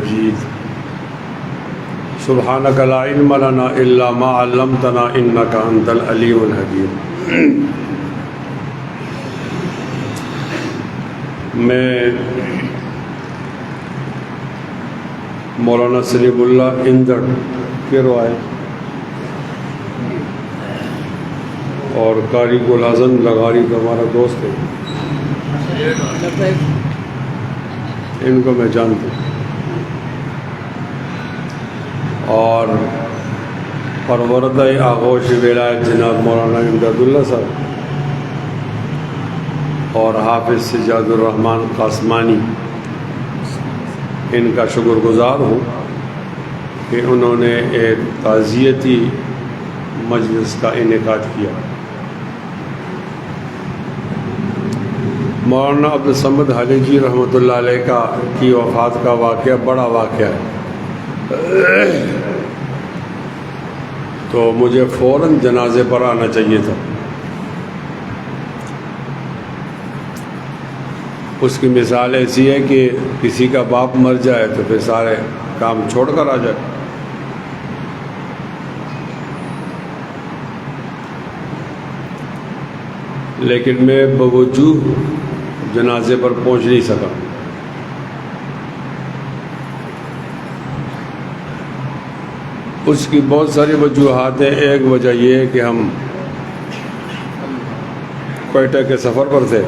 مجید سبحانک لا علم لنا الا ما علمتنا انک انت العلیم الحکیم۔ میں مولانا سلیم اللہ اندڑ کے روایت اور قاری گل حسن لغاری کا ہمارا دوست ہے، ان کو میں جانتا ہوں، اور پروردہ آغوش ولایت جناب مولانا امداد اللہ صاحب اور حافظ سجاد الرحمن قاسمانی، ان کا شکر گزار ہوں کہ انہوں نے ایک تعزیتی مجلس کا انعقاد کیا۔ مولانا عبدالصمد حاجی جی رحمۃ اللہ علیہ کی وفات کا واقعہ بڑا واقعہ ہے، تو مجھے فوراً جنازے پر آنا چاہیے تھا۔ اس کی مثال ایسی ہے کہ کسی کا باپ مر جائے تو پھر سارے کام چھوڑ کر آ جائے۔ لیکن میں بوجوہ جنازے پر پہنچ نہیں سکا۔ اس کی بہت ساری وجوہات ہیں۔ ایک وجہ یہ ہے کہ ہم کوئٹہ کے سفر پر تھے،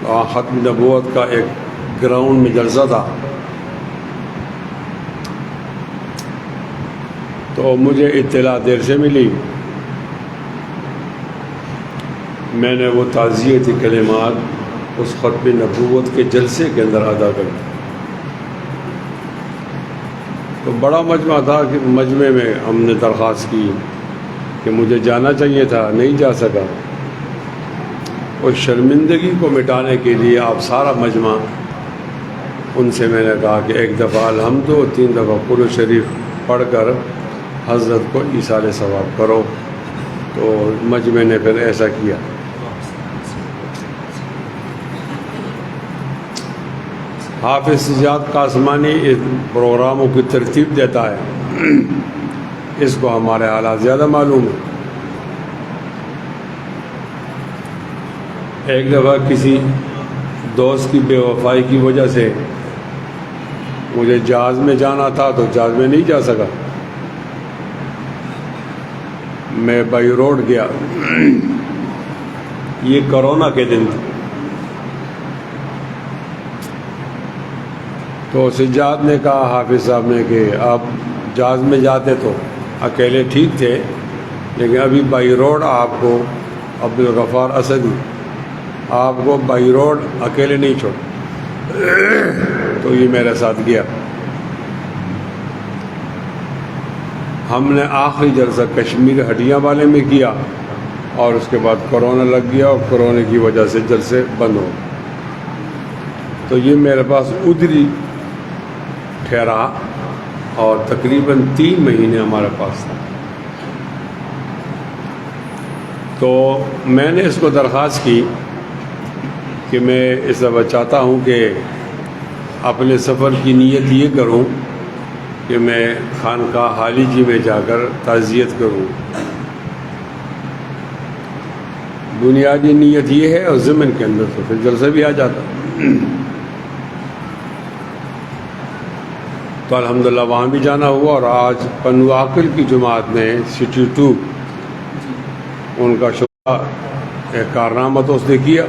وہاں ختم نبوت کا ایک گراؤنڈ میں جلسہ تھا، تو مجھے اطلاع دیر سے ملی۔ میں نے وہ تعزیتی کلمات اس ختم نبوت کے جلسے کے اندر ادا کر دی۔ تو بڑا مجمع تھا کہ مجمع میں ہم نے درخواست کی کہ مجھے جانا چاہیے تھا، نہیں جا سکا۔ اس شرمندگی کو مٹانے کے لیے آپ سارا مجمع، ان سے میں نے کہا کہ ایک دفعہ الحمد و 3 دفعہ قرآن شریف پڑھ کر حضرت کو ایصال ثواب کرو۔ تو مجمع نے پھر ایسا کیا۔ حافظ سجاد قاسمانی اس پروگراموں کی ترتیب دیتا ہے، اس کو ہمارے حالات زیادہ معلوم ہے۔ ایک دفعہ کسی دوست کی بے وفائی کی وجہ سے مجھے جہاز میں جانا تھا، تو جہاز میں نہیں جا سکا، میں بائی روڈ گیا۔ یہ کرونا کے دن تھا، تو سجاد نے کہا حافظ صاحب نے کہ آپ جہاز میں جاتے تو اکیلے ٹھیک تھے، لیکن ابھی بائی روڈ آپ کو عبدالغفار اسدی آپ کو بائی روڈ اکیلے نہیں چھوڑ۔ تو یہ میرے ساتھ گیا۔ ہم نے آخری جلسہ کشمیر ہڈیاں والے میں کیا، اور اس کے بعد کرونا لگ گیا، اور کرونا کی وجہ سے جلسے بند ہو۔ تو یہ میرے پاس ادری ٹھہرا، اور تقریباً 3 مہینے ہمارے پاس تھا۔ تو میں نے اس کو درخواست کی کہ میں اس دفعہ چاہتا ہوں کہ اپنے سفر کی نیت یہ کروں کہ میں خانقاہ حالی جی میں جا کر تعزیت کروں۔ بنیادی نیت یہ ہے، اور ضمن کے اندر تو پھر جلسہ بھی آ جاتا۔ تو الحمدللہ وہاں بھی جانا ہوا، اور آج پنو عاقل کی جماعت نے سٹی 2 ان کا شکریہ، ایک کارنامہ تو اس نے کیا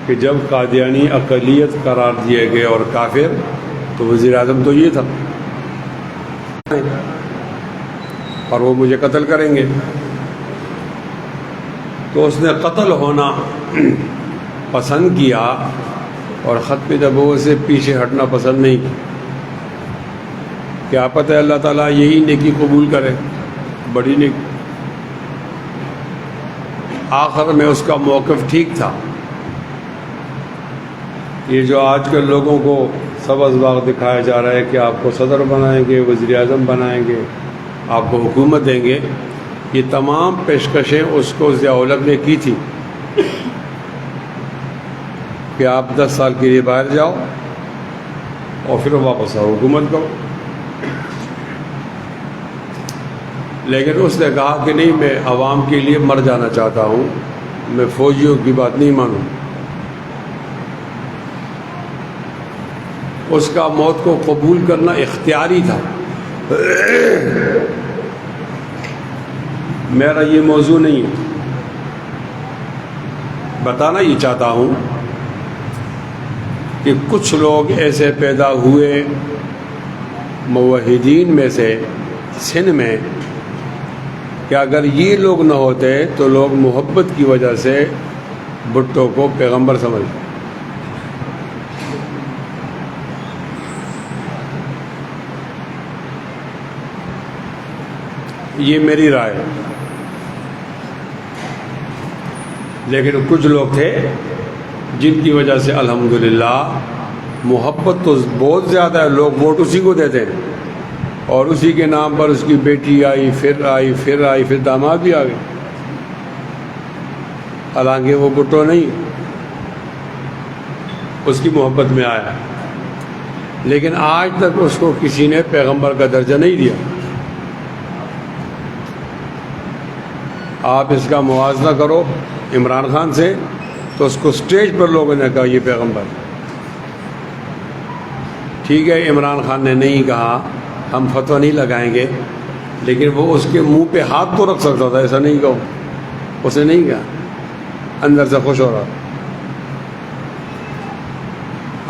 کہ جب قادیانی اقلیت قرار دیے گئے اور کافر، تو وزیر اعظم تو یہ تھا، اور وہ مجھے قتل کریں گے۔ تو اس نے قتل ہونا پسند کیا، اور ختم نبوت سے پیچھے ہٹنا پسند نہیں کیا۔ کیا پتہ ہے اللہ تعالیٰ یہی نیکی قبول کرے، بڑی نیکی۔ آخر میں اس کا موقف ٹھیک تھا۔ یہ جو آج کل لوگوں کو سبز باغ دکھایا جا رہا ہے کہ آپ کو صدر بنائیں گے، وزیر اعظم بنائیں گے، آپ کو حکومت دیں گے، یہ تمام پیشکشیں اس کو ضیاء الحق نے کی تھی۔ کہ آپ 10 سال کے لیے باہر جاؤ اور پھر واپس آؤ حکومت کرو. لیکن اس نے کہا کہ نہیں، میں عوام کے لیے مر جانا چاہتا ہوں، میں فوجیوں کی بات نہیں مانوں. اس کا موت کو قبول کرنا اختیاری تھا. میرا یہ موضوع نہیں ہے. بتانا یہ چاہتا ہوں کہ کچھ لوگ ایسے پیدا ہوئے موحدین میں سے سندھ میں کہ اگر یہ لوگ نہ ہوتے تو لوگ محبت کی وجہ سے بھٹو کو پیغمبر سمجھتے. یہ میری رائے ہے. لیکن کچھ لوگ تھے جن کی وجہ سے الحمدللہ محبت تو بہت زیادہ ہے، لوگ ووٹ اسی کو دیتے ہیں اور اسی کے نام پر اس کی بیٹی آئی، پھر داماد بھی آ گئے. حالانکہ وہ بھٹو نہیں، اس کی محبت میں آیا، لیکن آج تک اس کو کسی نے پیغمبر کا درجہ نہیں دیا. آپ اس کا موازنہ کرو عمران خان سے، تو اس کو سٹیج پر لوگوں نے کہا یہ پیغمبر. ٹھیک ہے، عمران خان نے نہیں کہا ہم فتویٰ نہیں لگائیں گے، لیکن وہ اس کے منہ پہ ہاتھ تو رکھ سکتا تھا. ایسا نہیں کہو، اس نے نہیں کہا، اندر سے خوش ہو رہا.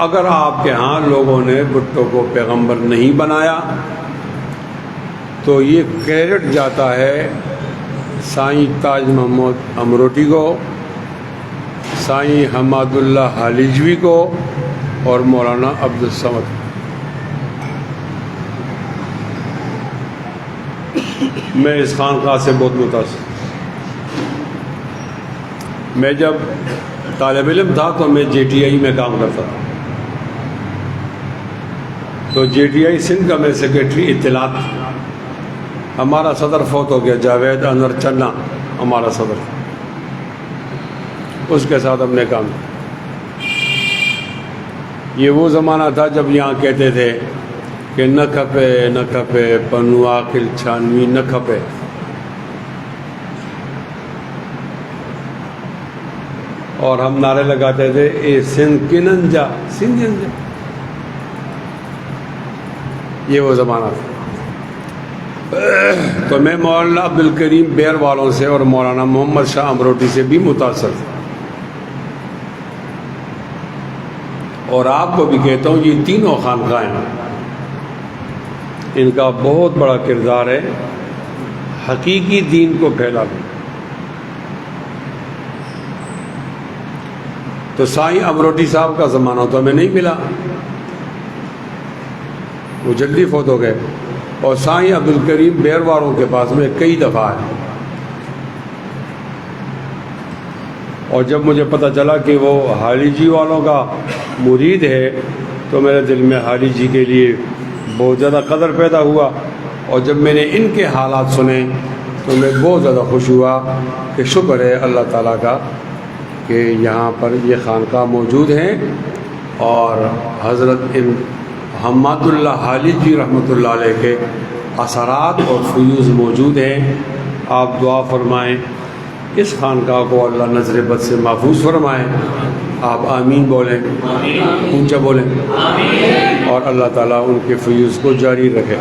اگر آپ کے ہاں لوگوں نے بھٹو کو پیغمبر نہیں بنایا تو یہ کریڈٹ جاتا ہے سائیں تاج محمد امروٹی کو، سائیں حماد اللہ حالیجوی کو اور مولانا عبدالصمد. میں اس خانقاہ سے بہت متاثر. میں جب طالب علم تھا تو میں JTI میں کام کرتا تھا. تو JTI سندھ کا میں سیکریٹری اطلاعات تھا. ہمارا صدر فوت ہو گیا، جاوید انور چنا ہمارا صدر، اس کے ساتھ ہم نے کام کیا. یہ وہ زمانہ تھا جب یہاں کہتے تھے کہ نہ کھپے پنو عاقل چھانوی نہ کھپے. اور ہم نعرے لگاتے تھے اے سندھ کنن جا سندھین جا. یہ وہ زمانہ تھا. تو میں مولانا عبدالکریم بیر والوں سے اور مولانا محمد شاہ امروٹی سے بھی متاثر تھا. اور آپ کو بھی کہتا ہوں یہ تینوں خانقاہیں ان کا بہت بڑا کردار ہے حقیقی دین کو پھیلانا. تو سائیں امروٹی صاحب کا زمانہ تو ہمیں نہیں ملا، وہ جلدی فوت ہو گئے. اور سائیں عبدالکریم بیر والوں کے پاس میں کئی دفعہ ہے. اور جب مجھے پتہ چلا کہ وہ حالی جی والوں کا مرید ہے تو میرے دل میں حالی جی کے لیے بہت زیادہ قدر پیدا ہوا. اور جب میں نے ان کے حالات سنے تو میں بہت زیادہ خوش ہوا کہ شکر ہے اللہ تعالیٰ کا کہ یہاں پر یہ خانقاہ موجود ہیں اور حضرت حماد اللہ حالی جی رحمۃ اللہ علیہ کے اثرات اور فیوز موجود ہیں. آپ دعا فرمائیں اس خانقاہ کو اللہ نظر بد سے محفوظ فرمائیں. آپ آمین بولیں، اونچا بولیں، اور اللہ تعالیٰ ان کے فیوز کو جاری رکھے.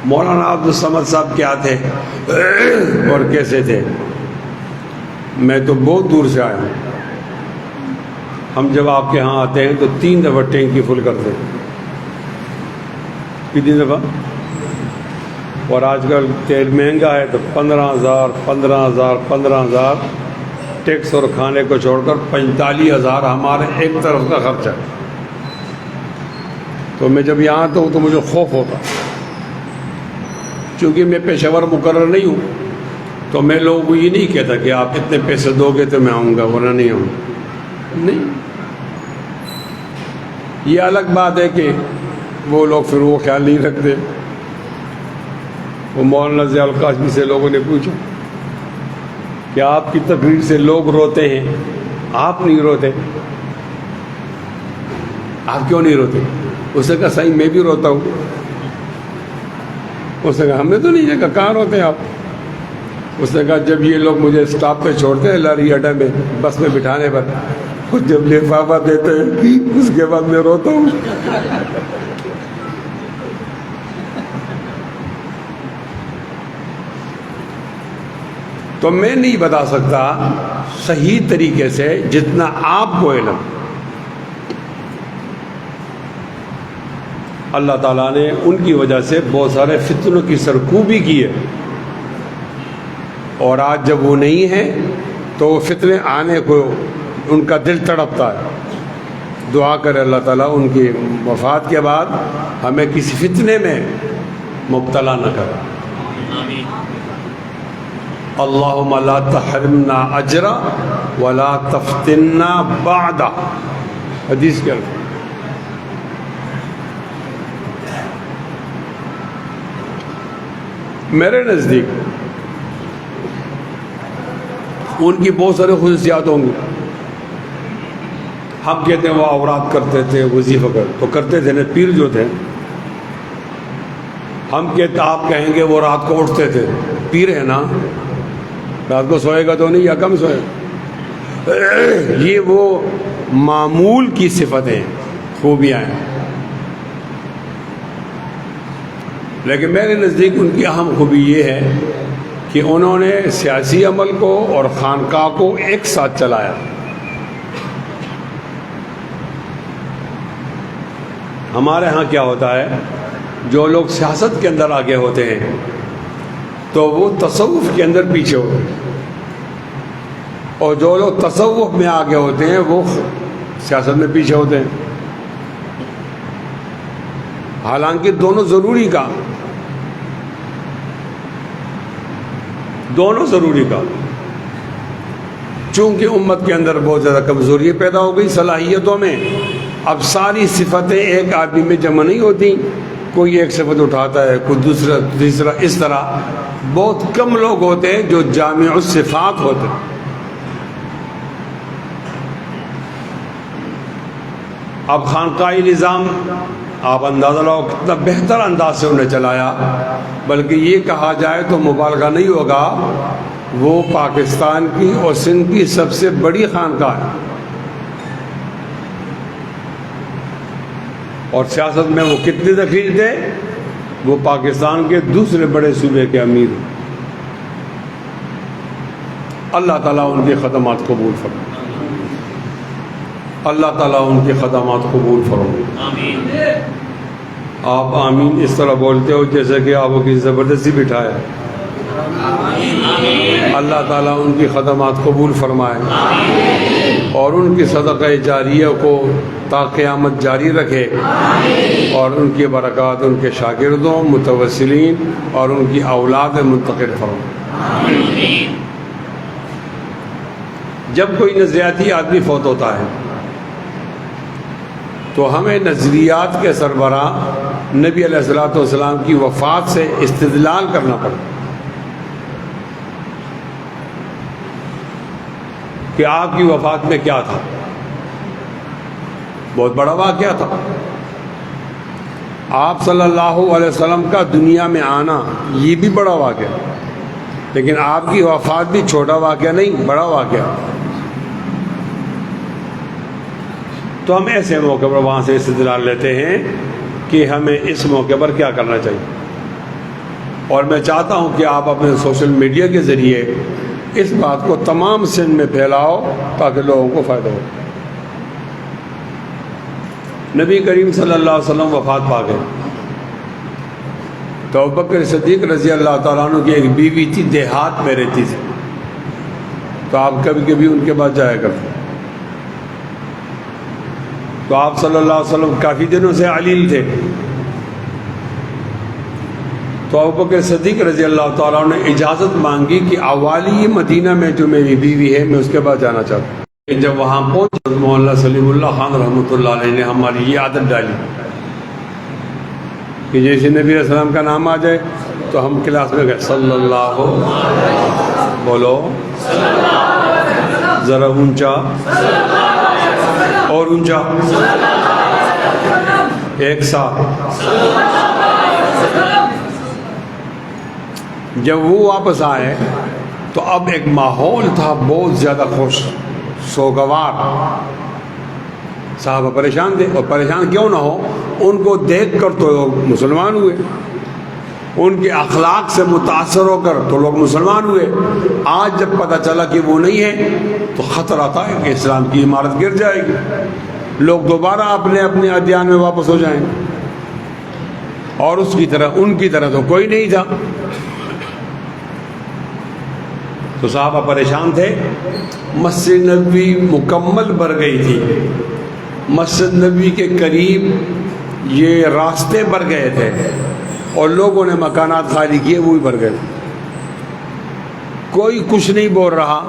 مولانا عبدالصمد صاحب کیا تھے اور کیسے تھے؟ میں تو بہت دور سے آیا ہوں. ہم جب آپ کے ہاں آتے ہیں تو 3 دفعہ ٹینکی فل کرتے ہیں. کتنی دفعہ؟ اور آج کل تیل مہنگا ہے تو 15,000 ٹیکس اور کھانے کو چھوڑ کر 45,000 ہمارے ایک طرف کا خرچہ. تو میں جب یہاں آتا ہوں تو مجھے خوف ہوتا، چونکہ میں پیشہ ور مقرر نہیں ہوں. تو میں لوگوں کو یہ نہیں کہتا کہ آپ اتنے پیسے دو گے تو میں آؤں گا، ورنہ نہیں آؤں گا. نہیں، یہ الگ بات ہے کہ وہ لوگ پھر وہ خیال نہیں رکھتے. وہ مولانا ضیاء القاسمی سے لوگوں نے پوچھا کہ آپ کی تقریر سے لوگ روتے ہیں، آپ نہیں روتے، آپ کیوں نہیں روتے؟ اس نے کہا صحیح میں بھی روتا ہوں۔ اس نے کہا ہم نے تو نہیں دیکھا، کہاں روتے ہیں آپ؟ اس نے کہا جب یہ لوگ مجھے اسٹاپ پہ چھوڑتے ہیں لاری اڈا میں بس میں بٹھانے پر، اور جب لفافہ دیتے ہیں اس کے بعد میں روتا ہوں۔ تو میں نہیں بتا سکتا صحیح طریقے سے جتنا آپ کو علم۔ اللہ تعالیٰ نے ان کی وجہ سے بہت سارے فتنوں کی سرکوبی کی ہے، اور آج جب وہ نہیں ہیں تو وہ فتنے آنے کو ان کا دل تڑپتا ہے۔ دعا کرے اللہ تعالیٰ ان کی وفات کے بعد ہمیں کسی فتنے میں مبتلا نہ کرے۔ اللہم لا تحرمنا اجرا ولا تفتنا بعدا، حدیث کے الفاظ۔ میرے نزدیک ان کی بہت سارے خصوصیات ہوں گی۔ ہم کہتے ہیں وہ اوراد کرتے تھے، وظیفہ تو کرتے تھے نا، پیر جو تھے۔ ہم کہتے، آپ کہیں گے وہ رات کو اٹھتے تھے، پیر ہے نا، رات کو سوئے گا تو نہیں یا کم سوئے گا۔ یہ وہ معمول کی صفتیں، خوبیاں ہیں، لیکن میرے نزدیک ان کی اہم خوبی یہ ہے کہ انہوں نے سیاسی عمل کو اور خانقاہ کو ایک ساتھ چلایا۔ ہمارے ہاں کیا ہوتا ہے، جو لوگ سیاست کے اندر آگے ہوتے ہیں تو وہ تصوف کے اندر پیچھے ہوتے ہیں، اور جو لوگ تصوف میں آگے ہوتے ہیں وہ سیاست میں پیچھے ہوتے ہیں۔ حالانکہ دونوں ضروری کا، دونوں ضروری کا، چونکہ امت کے اندر بہت زیادہ کمزوری پیدا ہو گئی صلاحیتوں میں۔ اب ساری صفتیں ایک آدمی میں جمع نہیں ہوتی، کوئی ایک صفت اٹھاتا ہے، کوئی دوسرا تیسرا، اس طرح بہت کم لوگ ہوتے ہیں جو جامع الصفات ہوتے ہیں۔ اب خانقاہی نظام آپ اندازہ لگاؤ کتنا بہتر انداز سے انہیں چلایا، بلکہ یہ کہا جائے تو مبالغہ نہیں ہوگا، وہ پاکستان کی اور سندھ کی سب سے بڑی خانقاہ ہے، اور سیاست میں وہ کتنے دخیل تھے، وہ پاکستان کے دوسرے بڑے صوبے کے امیر۔ اللہ تعالیٰ ان کے خدمات قبول فرمائے، اللہ تعالیٰ ان کے خدمات قبول فرمائے۔ آپ آمین اس طرح بولتے ہو جیسے کہ آپ کو کسی زبردستی بٹھایا۔ اللہ تعالیٰ ان کی خدمات قبول فرمائے اور ان کی صدقہ جاریہ کو تا قیامت جاری رکھے، اور ان کی برکات ان کے شاگردوں، متوسلین اور ان کی اولاد منتقل فرمائے۔ جب کوئی نظریاتی آدمی فوت ہوتا ہے تو ہمیں نظریات کے سربراہ نبی علیہ الصلوۃ والسلام کی وفات سے استدلال کرنا پڑتا کہ آپ کی وفات میں کیا تھا۔ بہت بڑا واقعہ تھا۔ آپ صلی اللہ علیہ وسلم کا دنیا میں آنا یہ بھی بڑا واقعہ، لیکن آپ کی وفات بھی چھوٹا واقعہ نہیں، بڑا واقعہ۔ تو ہم ایسے موقع پر وہاں سے استدلال لیتے ہیں کہ ہمیں اس موقع پر کیا کرنا چاہیے، اور میں چاہتا ہوں کہ آپ اپنے سوشل میڈیا کے ذریعے اس بات کو تمام سندھ میں پھیلاؤ تاکہ لوگوں کو فائدہ ہو۔ نبی کریم صلی اللہ علیہ وسلم وفات پا گئے تو ابوبکر صدیق رضی اللہ تعالیٰ عنہ کی ایک بیوی تھی، دیہات میں رہتی تھی، تو آپ کبھی کبھی ان کے پاس جایا کرتے۔ تو آپ صلی اللہ علیہ وسلم کافی دنوں سے علیل تھے، تو ابوبکر صدیق رضی اللہ تعالیٰ عنہ نے اجازت مانگی کہ اوالی مدینہ میں جو میری بیوی ہے میں اس کے پاس جانا چاہتا ہوں۔ جب وہاں پہنچ مولانا سلیم اللہ خان رحمۃ اللہ علیہ نے ہماری یہ عادت ڈالی کہ جیسے نبی علیہ السلام کا نام آ جائے تو ہم کلاس میں گئے صلی اللہ بولو ذرا اونچا اور اونچا ایک ساتھ. جب وہ واپس آئے تو اب ایک ماحول تھا بہت زیادہ خوش سوگوار. صحابہ پریشان تھے، اور پریشان کیوں نہ ہو، ان کو دیکھ کر تو لوگ مسلمان ہوئے، ان کے اخلاق سے متاثر ہو کر تو لوگ مسلمان ہوئے. آج جب پتہ چلا کہ وہ نہیں ہے تو خطرہ تھا کہ اسلام کی عمارت گر جائے گی، لوگ دوبارہ اپنے اپنے ادیان میں واپس ہو جائیں، اور اس کی طرح ان کی طرح تو کوئی نہیں تھا. تو صحابہ پریشان تھے. مسجد نبوی مکمل بھر گئی تھی، مسجد نبوی کے قریب یہ راستے بھر گئے تھے، اور لوگوں نے مکانات خالی کیے، وہ بھی بھر گئے. کوئی کچھ نہیں بول رہا،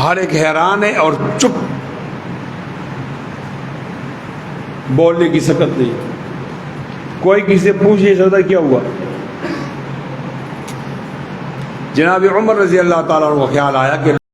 ہر ایک حیران ہے اور چپ، بولنے کی سکت نہیں. کوئی کسی سے پوچھ نہیں سکتا کیا ہوا. جناب عمر رضی اللہ تعالیٰ عنہ کو خیال آیا کہ